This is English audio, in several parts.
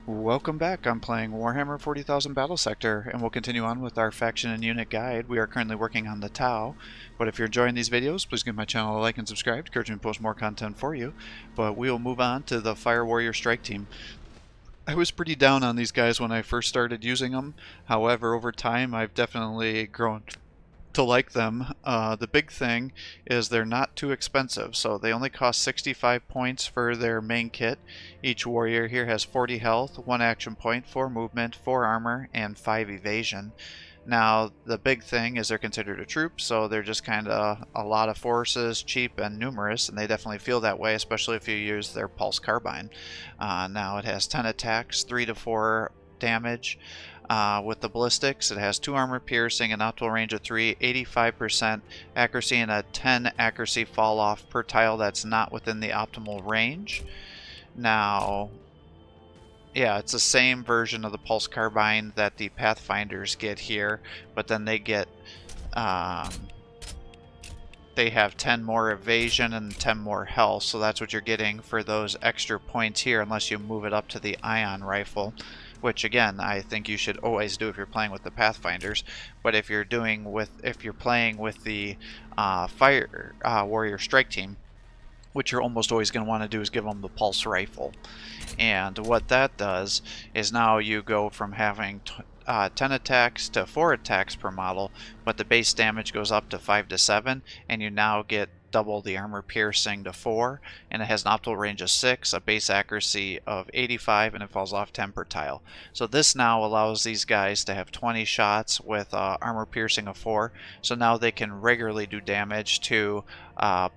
Welcome back. I'm playing Warhammer 40,000 Battlesector, and we'll continue on with our faction and unit guide. We are currently working on the Tau, but if you're enjoying these videos, please give my channel a like and subscribe to encourage me to post more content for you. But we will move on to the Fire Warrior Strike Team. I was pretty down on these guys when I first started using them. However, over time, I've definitely grown to like them. The big thing is they're not too expensive, so they only cost 65 points for their main kit. Each warrior here has 40 health, 1 action point, 4 movement, 4 armor, and 5 evasion. Now, the big thing is they're considered a troop, so they're just kind of a lot of forces, cheap and numerous, and they definitely feel that way, especially if you use their pulse carbine. Now it has 10 attacks, 3 to 4 damage. With the ballistics, it has 2 armor piercing, an optimal range of 3, 85% accuracy, and a 10 accuracy fall off per tile that's not within the optimal range. Now, yeah, it's the same version of the pulse carbine that the Pathfinders get here, but then they get they have 10 more evasion and 10 more health, so that's what you're getting for those extra points here, unless you move it up to the ion rifle, which again I think you should always do if you're playing with the Pathfinders. But if you're playing with the Fire Warrior Strike Team, what you're almost always going to want to do is give them the pulse rifle. And what that does is now you go from having 10 attacks to 4 attacks per model, but the base damage goes up to 5 to 7, and you now get double the armor piercing to 4, and it has an optimal range of 6, a base accuracy of 85, and it falls off 10 per tile. So this now allows these guys to have 20 shots with armor piercing of 4, so now they can regularly do damage to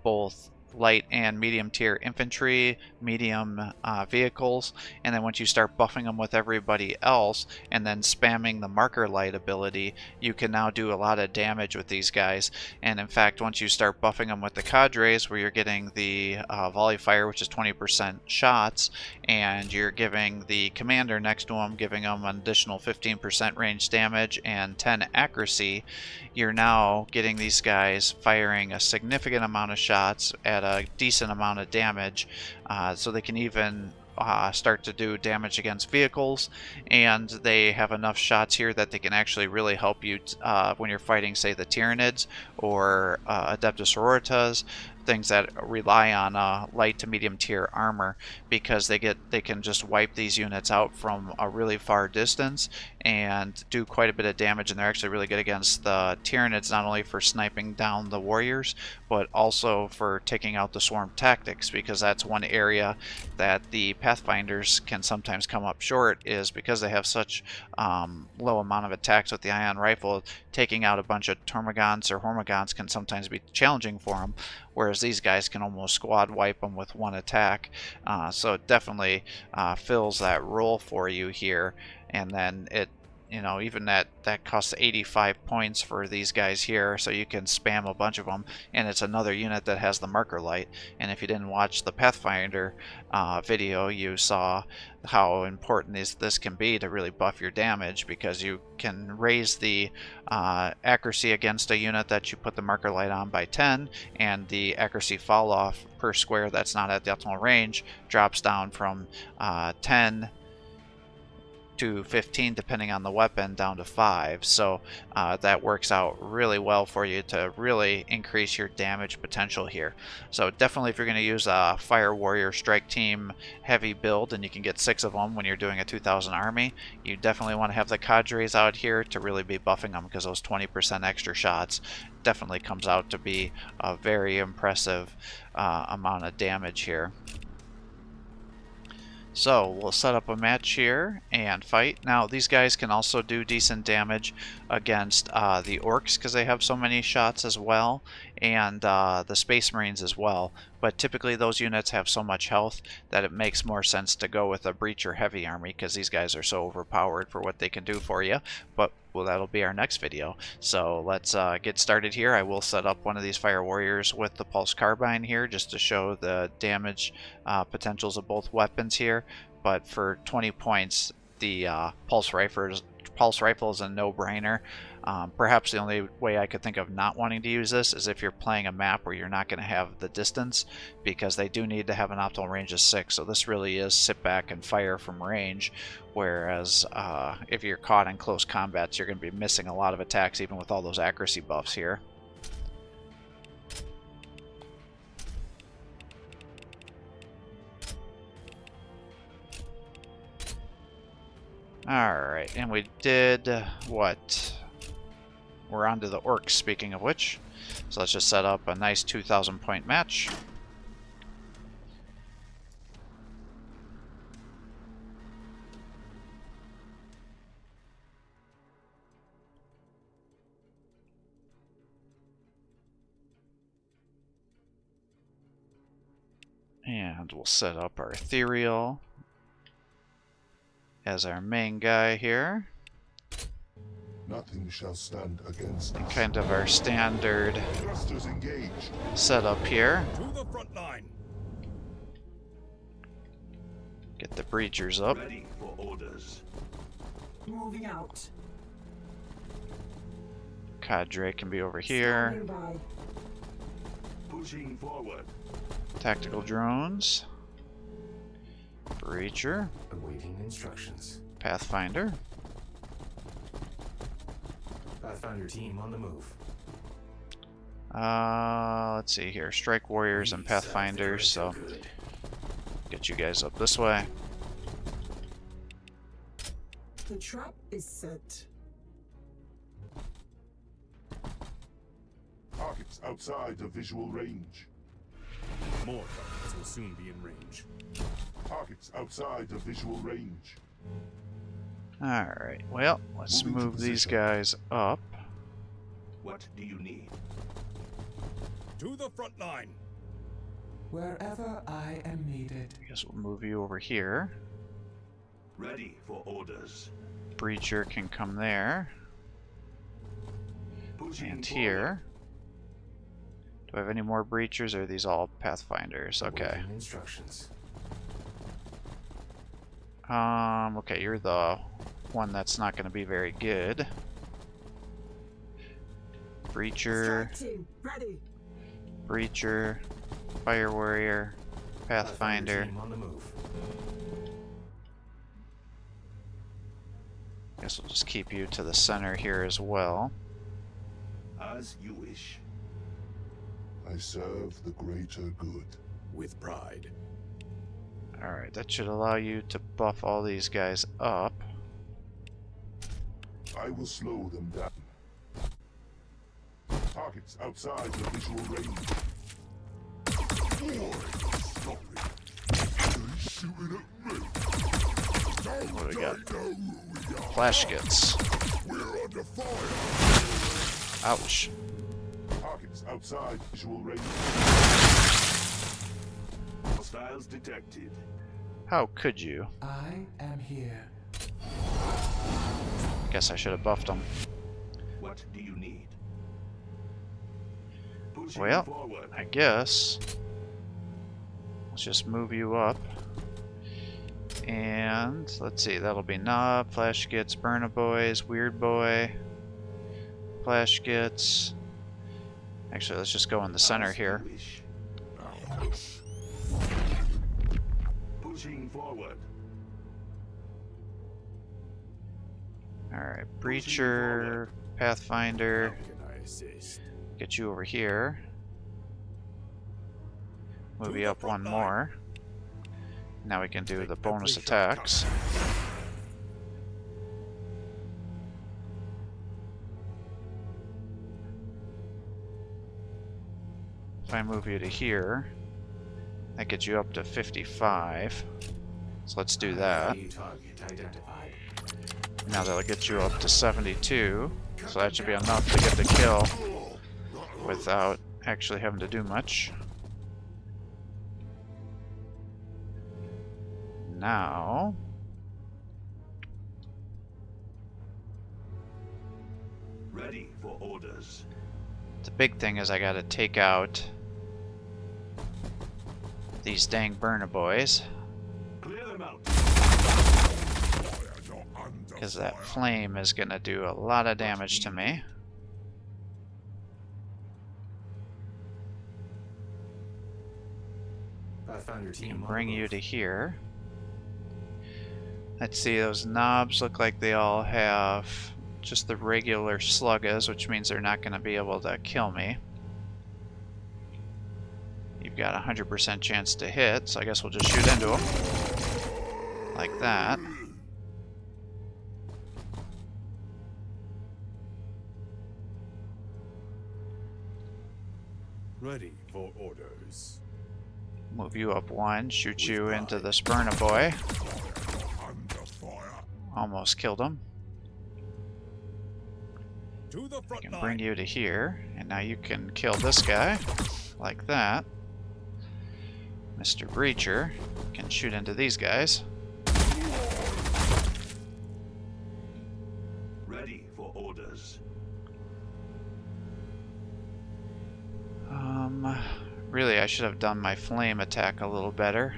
both light and medium tier infantry, medium vehicles, and then once you start buffing them with everybody else and then spamming the marker light ability, you can now do a lot of damage with these guys. And in fact, once you start buffing them with the cadres, where you're getting the volley fire, which is 20% shots, and you're giving the commander next to them, giving them an additional 15% range damage and 10 accuracy, you're now getting these guys firing a significant amount of shots at a decent amount of damage, so they can even start to do damage against vehicles, and they have enough shots here that they can actually really help you when you're fighting, say, the Tyranids or Adeptus Sororitas, things that rely on light to medium tier armor, because they can just wipe these units out from a really far distance and do quite a bit of damage. And they're actually really good against the Tyranids, not only for sniping down the warriors, but also for taking out the swarm tactics, because that's one area that the Pathfinders can sometimes come up short, is because they have such low amount of attacks with the ion rifle. Taking out a bunch of Termagants or Hormagaunts can sometimes be challenging for them, whereas these guys can almost squad wipe them with one attack. So it definitely fills that role for you here. And then it, even that costs 85 points for these guys here, so you can spam a bunch of them, and it's another unit that has the marker light. And if you didn't watch the Pathfinder video, you saw how important this can be to really buff your damage, because you can raise the accuracy against a unit that you put the marker light on by 10, and the accuracy fall off per square that's not at the optimal range drops down from 10 to 15, depending on the weapon, down to 5. So that works out really well for you to really increase your damage potential here. So definitely, if you're going to use a Fire Warrior Strike Team heavy build, and you can get 6 of them when you're doing a 2,000 army, you definitely want to have the cadres out here to really be buffing them, because those 20% extra shots definitely comes out to be a very impressive amount of damage here. So we'll set up a match here and fight. Now these guys can also do decent damage against the Orcs, because they have so many shots as well, and the Space Marines as well. But typically those units have so much health that it makes more sense to go with a Breacher Heavy Army, because these guys are so overpowered for what they can do for you. But well, that'll be our next video. So let's get started here. I will set up one of these Fire Warriors with the Pulse Carbine here, just to show the damage potentials of both weapons here. But for 20 points, the Pulse pulse rifle is a no-brainer. Perhaps the only way I could think of not wanting to use this is if you're playing a map where you're not going to have the distance, because they do need to have an optimal range of 6. So this really is sit back and fire from range, whereas if you're caught in close combats, you're going to be missing a lot of attacks even with all those accuracy buffs here. Alright, and we did what? We're on to the orcs, speaking of which. So let's just set up a nice 2,000 point match. And we'll set up our ethereal as our main guy here. Nothing shall stand against us. Kind of our standard setup here. To the front line. Get the breachers up. Ready for orders. Moving out. Cadre can be over here. Standing by. Pushing forward. Tactical drones. Breacher. Awaiting instructions. Pathfinder. Pathfinder team on the move. Let's see here. Strike warriors and pathfinders, so get you guys up this way. The trap is set. Targets outside of visual range. More targets will soon be in range. Targets outside of visual range. Alright, well, let's Moving to move these position. guys up. What do you need? To the front line. Wherever I am needed. I guess we'll move you over here. Ready for orders. Breacher can come there. Pushing And forward. here. Do I have any more breachers, or are these all pathfinders? Okay. Awaiting instructions. Okay, you're the one that's not going to be very good. Breacher, Strike team, ready. Breacher, Fire Warrior, Pathfinder. Team on the move. Guess we'll just keep you to the center here as well. As you wish. I serve the greater good. With pride. Alright, that should allow you to buff all these guys up. I will slow them down. Targets outside of visual range. Stop it. They're shooting at me. What do we got? Know who we are. Flash gets. We're under fire. Ouch. Targets outside visual range. Hostiles detected. How could you? I am here. Guess I should have buffed them. What do you need? Pushing Well, forward. I guess. Let's just move you up. And let's see, that'll be Knob, Flash Gets, Burna Boys, Weird Boy, Flash Gets. Actually, let's just go in the center As you here. wish. Pushing forward. Alright, Breacher, Pathfinder, How can I assist? get you over here. Move To you the up one front line. more. Now we can do Take the every bonus shot attacks. If I move you to here, that gets you up to 55. So let's do that. New target identified. Now that'll get you up to 72. So that should be enough to get the kill without actually having to do much. Now, Ready for orders. the big thing is I gotta take out these dang burner boys. Clear them out. Fire not under because that flame is going to do a lot of damage to me. Pathfinder team on the Bring you move. to here. Let's see, those knobs look like they all have just the regular sluggas, which means they're not going to be able to kill me. You've got a 100% chance to hit, so I guess we'll just shoot into them. Like that. Ready for orders. Move you up one, shoot you into this burner boy. Under fire. Almost killed him. To the I front can line. bring you to here, and now you can kill this guy. Like that. Mr. Breacher can shoot into these guys. Ready for orders. Really, I should have done my flame attack a little better.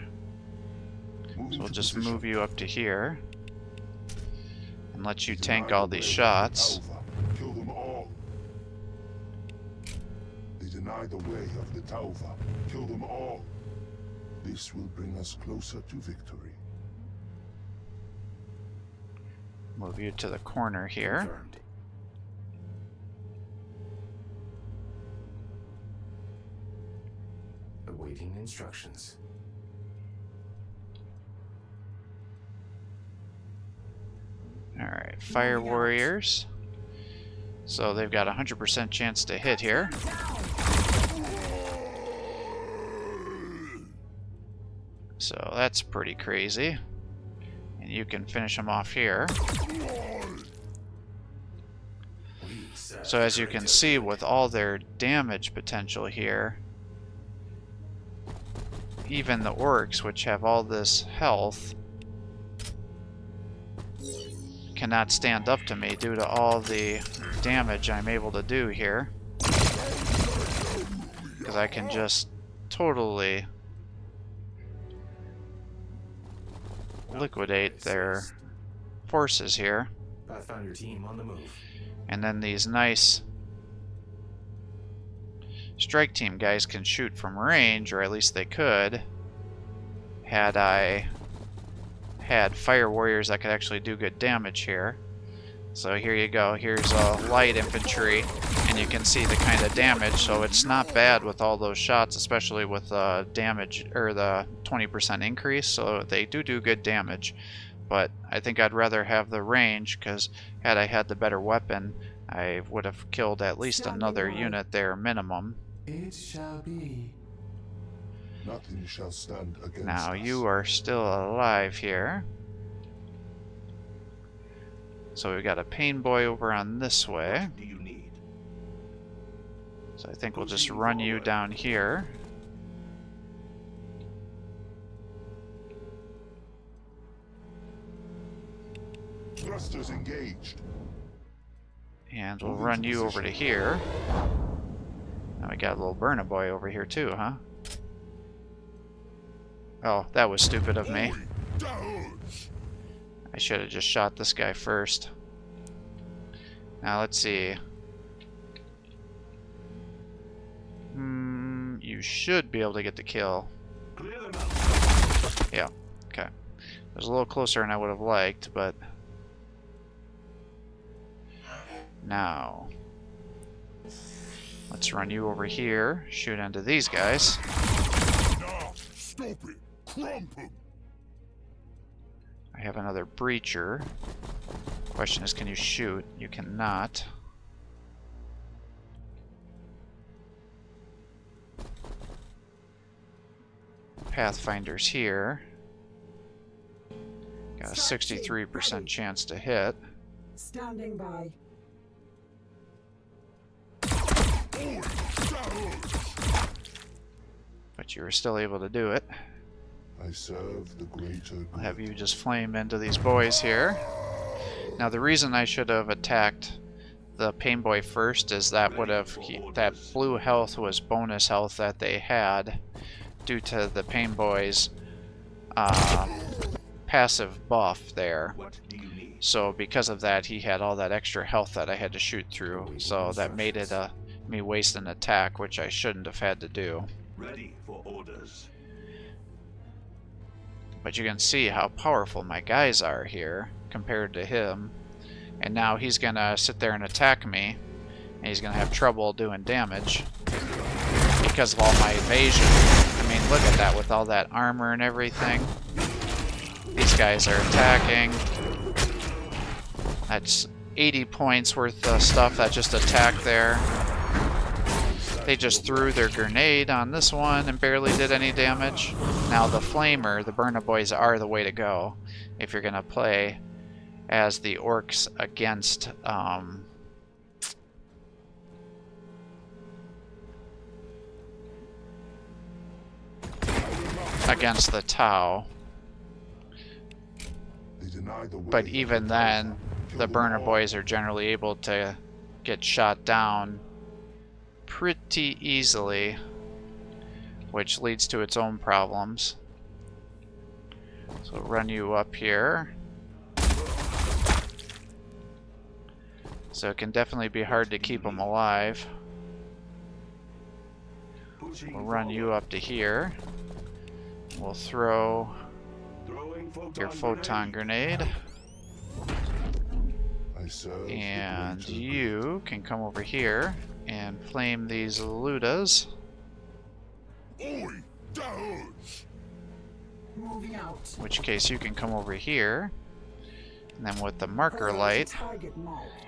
Move So we'll into just position. move you up to here and let you They tank deny all the these way of the shots. Tauva. Kill them all. They deny the way of the Tauva. Kill them all. This will bring us closer to victory. Move you to the corner here. Confirmed. Awaiting instructions. Alright, Fire Warriors. So they've got a 100% chance to hit here. So that's pretty crazy. And you can finish them off here. We serve So as you the can greater see, good. with all their damage potential here, even the orcs, which have all this health, cannot stand up to me due to all the damage I'm able to do here. Because I can just totally liquidate their forces here. Pathfinder team on the move. And then these nice strike team guys can shoot from range, or at least they could, had I had fire warriors that could actually do good damage here. So here you go, here's a light infantry, and you can see the kind of damage, so it's not bad with all those shots, especially with damage, or the 20% increase, so they do good damage. But I think I'd rather have the range, because had I had the better weapon, I would have killed at least another unit there minimum. It shall be. Nothing shall stand against Now us. you are still alive here. So we've got a pain boy over on this way. What do you need? So I think we'll just run you down here. Thrusters engaged. And we'll run you over to here. Now we got a little burner boy over here too, huh? Oh, that was stupid of me. I should have just shot this guy first. Now let's see. You should be able to get the kill. Clear them out. Yeah, okay. It was a little closer than I would have liked, but... Now... let's run you over here, shoot into these guys. Now, stop it. Crump 'em. I have another breacher. Question is, can you shoot? You cannot. Pathfinder's here. Got a 63% chance to hit. Standing by. But you were still able to do it. I serve the greater I'll good. have you just flame into these boys here. Now the reason I should have attacked the pain boy first is that would have that blue health was bonus health that they had due to the pain boys passive buff there. What do you need? So because of that, he had all that extra health that I had to shoot through. So that made it me waste an attack, which I shouldn't have had to do. Ready for orders. But you can see how powerful my guys are here compared to him. And now he's gonna sit there and attack me, and he's gonna have trouble doing damage because of all my evasion. I mean, look at that with all that armor and everything. These guys are attacking. That's 80 points worth of stuff that just attacked there. They just threw their grenade on this one and barely did any damage. Now the flamer, the Burna Boys are the way to go if you're gonna play as the orcs against against the Tau. But even then, the Burner Boys are generally able to get shot down pretty easily, which leads to its own problems. So run you up here. So it can definitely be hard to keep them alive. We'll run you up to here. We'll throw your photon grenade. And you can come over here and flame these Ludas. Moving out. In which case you can come over here. And then with the marker light,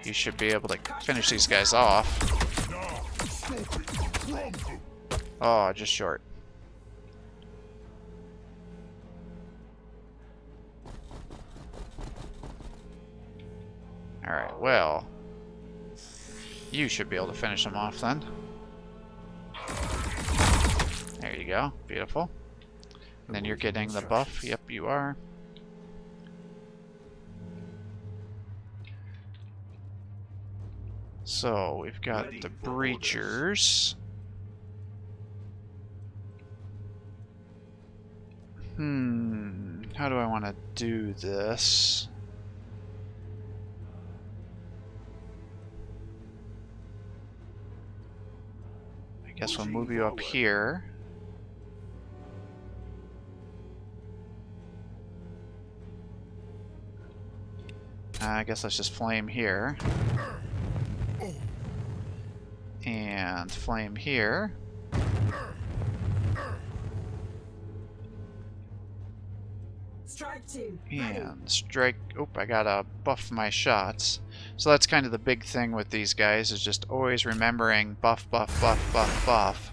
you should be able to finish these guys off. Oh, just short. Alright, well, you should be able to finish them off then. There you go, beautiful. And then you're getting the buff. Yep, you are. So we've got the breachers. How do I want to do this? I guess we'll move you up here. I guess let's just flame here. And flame here. Strike team. And strike. Oh, I gotta buff my shots. So that's kind of the big thing with these guys, is just always remembering buff, buff, buff, buff, buff.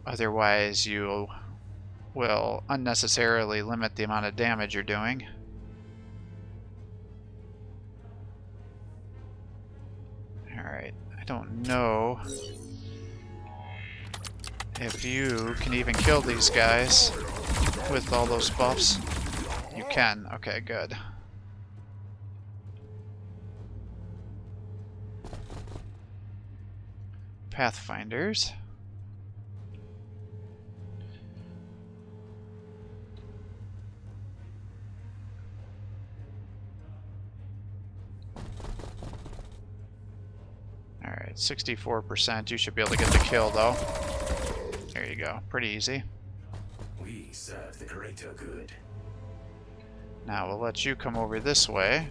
Otherwise, you will unnecessarily limit the amount of damage you're doing. Alright, I don't know if you can even kill these guys with all those buffs. You can. Okay, good. Pathfinders. Alright, 64%. You should be able to get the kill, though. There you go. Pretty easy. We serve the greater good. Now we'll let you come over this way.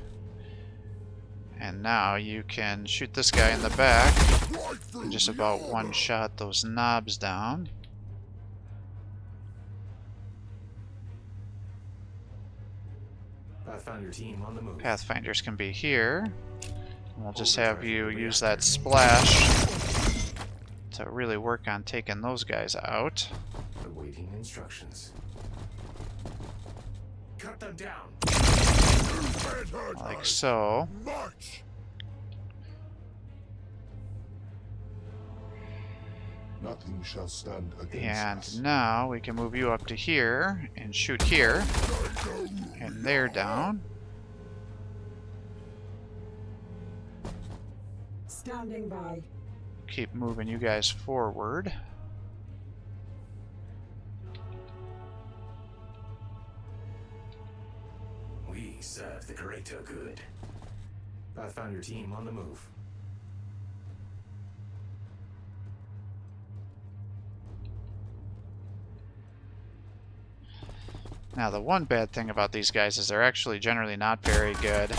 And now you can shoot this guy in the back. And just about one-shot those knobs down. Pathfinder team on the move. Pathfinders can be here. And we'll just have you use that splash to really work on taking those guys out. Awaiting instructions. Cut them down. Like so. Nothing shall stand against us. And now we can move you up to here and shoot here. And they're down. Standing by. Keep moving you guys forward. serve the greater good. Pathfinder team on the move. Now, the one bad thing about these guys is they're actually generally not very good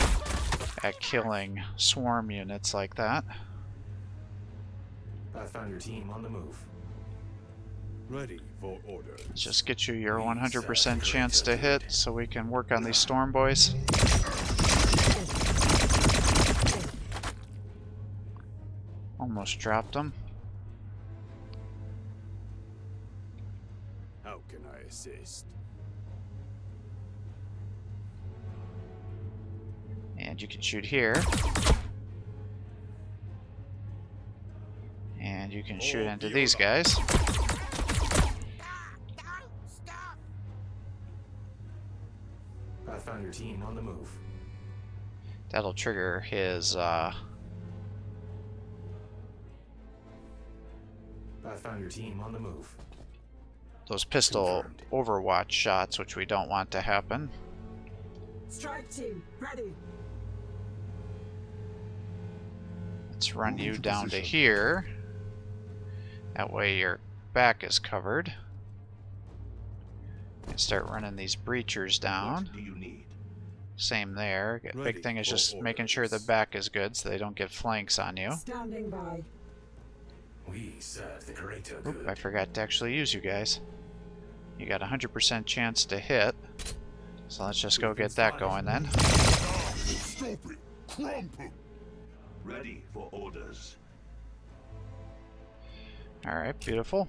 at killing swarm units like that. Pathfinder team on the move. Ready for orders. Let's just get you your 100% chance to hit so we can work on these storm boys. Almost dropped them. How can I assist? And you can shoot here. And you can shoot into these guys. Pathfinder team on the move. That'll trigger his Pathfinder team on the move. those pistol overwatch shots, which we don't want to happen. Strike team, ready. Let's run Move you into down to position. here. That way your back is covered. And start running these breachers down. What do you need? Same there. Ready Big thing is for just making sure the orders. back is good so they don't get flanks on you. Standing by. We serve the greater Oop, good. I forgot to actually use you guys. You got a 100% chance to hit. So let's just go get that going then. Stop it! Crumple! Ready for orders. Alright, beautiful.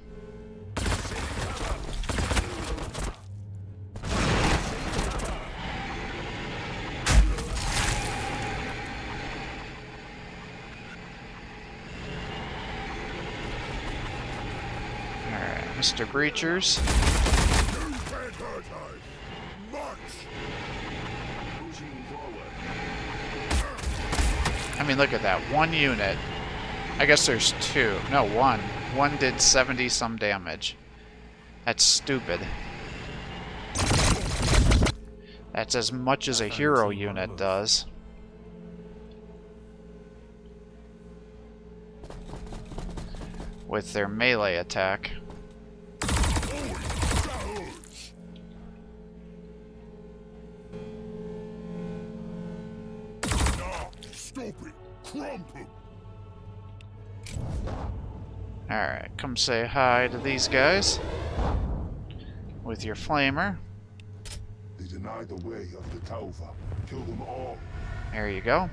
Alright, Mr. Breachers. You can't hurt us! March! Pushing forward. I mean, look at that. One unit. I guess there's two. No, one. One did 70 some damage. That's stupid. That's as much as a hero unit does. With their melee attack. Now, stop it! Crumple! Alright, come say hi to these guys. With your flamer. They deny the way of the Tauva. Kill them all. There you go.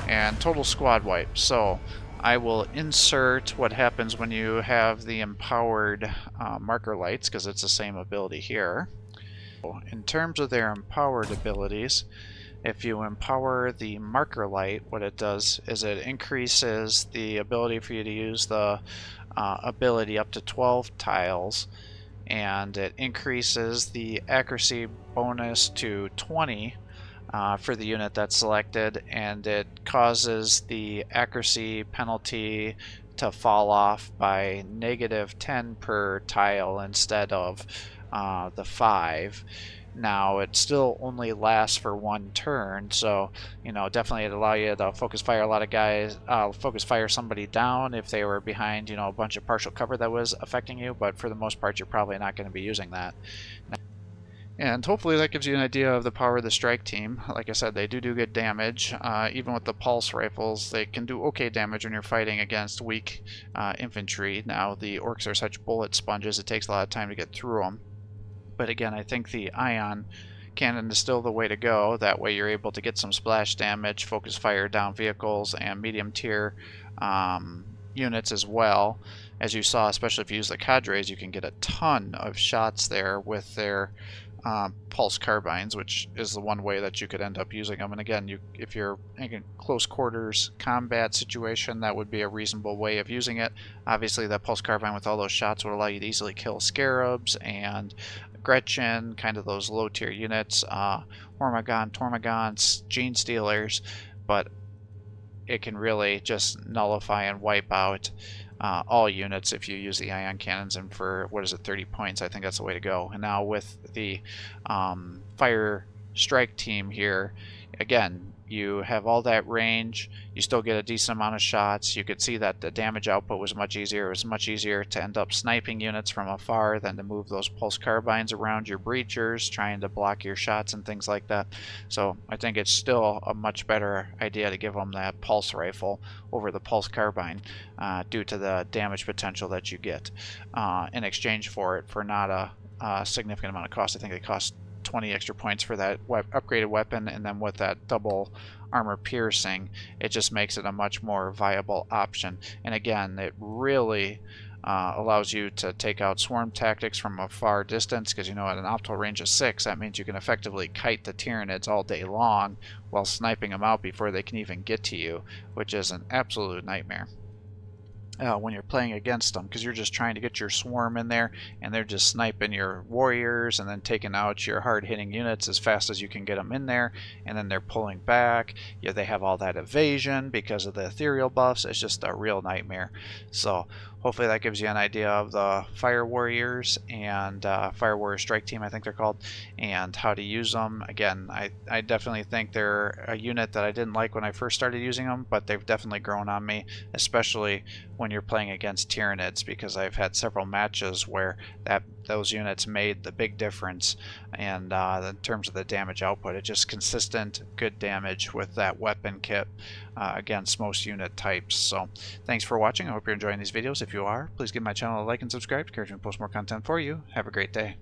And total squad wipe. So I will insert what happens when you have the empowered marker lights, because it's the same ability here. In terms of their empowered abilities, if you empower the marker light, what it does is it increases the ability for you to use the ability up to 12 tiles, and it increases the accuracy bonus to 20 for the unit that's selected, and it causes the accuracy penalty to fall off by -10 per tile instead of the 5. Now, it still only lasts for one turn, so, you know, definitely it'd allow you to focus fire a lot of guys, focus fire somebody down if they were behind, you know, a bunch of partial cover that was affecting you, but for the most part, you're probably not going to be using that. And hopefully that gives you an idea of the power of the strike team. Like I said, they do good damage. Even with the pulse rifles, they can do okay damage when you're fighting against weak infantry. Now, the orcs are such bullet sponges, it takes a lot of time to get through them. But again, I think the ion cannon is still the way to go. That way you're able to get some splash damage, focus fire down vehicles, and medium tier units as well. As you saw, especially if you use the cadres, you can get a ton of shots there with their pulse carbines, which is the one way that you could end up using them. And again, if you're in a close quarters combat situation, that would be a reasonable way of using it. Obviously, that pulse carbine with all those shots would allow you to easily kill scarabs and Gretchen, kind of those low tier units, Hormagon, Tormagons, Gene Stealers, but it can really just nullify and wipe out all units if you use the ion cannons, and for, what is it, 30 points, I think that's the way to go. And now with the fire strike team here, again, you have all that range, you still get a decent amount of shots. You could see that the damage output was much easier. It was much easier to end up sniping units from afar than to move those pulse carbines around your breachers, trying to block your shots and things like that. So I think it's still a much better idea to give them that pulse rifle over the pulse carbine due to the damage potential that you get in exchange for it for not a significant amount of cost. I think it costs 20 extra points for that upgraded weapon, and then with that double armor piercing, it just makes it a much more viable option. And again, it really allows you to take out swarm tactics from a far distance, because you know at an optimal range of 6, that means you can effectively kite the Tyranids all day long while sniping them out before they can even get to you, which is an absolute nightmare when you're playing against them, because you're just trying to get your swarm in there and they're just sniping your warriors and then taking out your hard-hitting units as fast as you can get them in there, and then they're pulling back. Yeah, they have all that evasion because of the ethereal buffs. It's just a real nightmare. So hopefully that gives you an idea of the Fire Warriors and Fire Warrior Strike Team, I think they're called, and how to use them. Again, I definitely think they're a unit that I didn't like when I first started using them, but they've definitely grown on me, especially when you're playing against Tyranids, because I've had several matches where those units made the big difference, and in terms of the damage output, it's just consistent good damage with that weapon kit against most unit types. So thanks for watching. I hope you're enjoying these videos. If you are, please give my channel a like and subscribe to encourage me to post more content for you. Have a great day.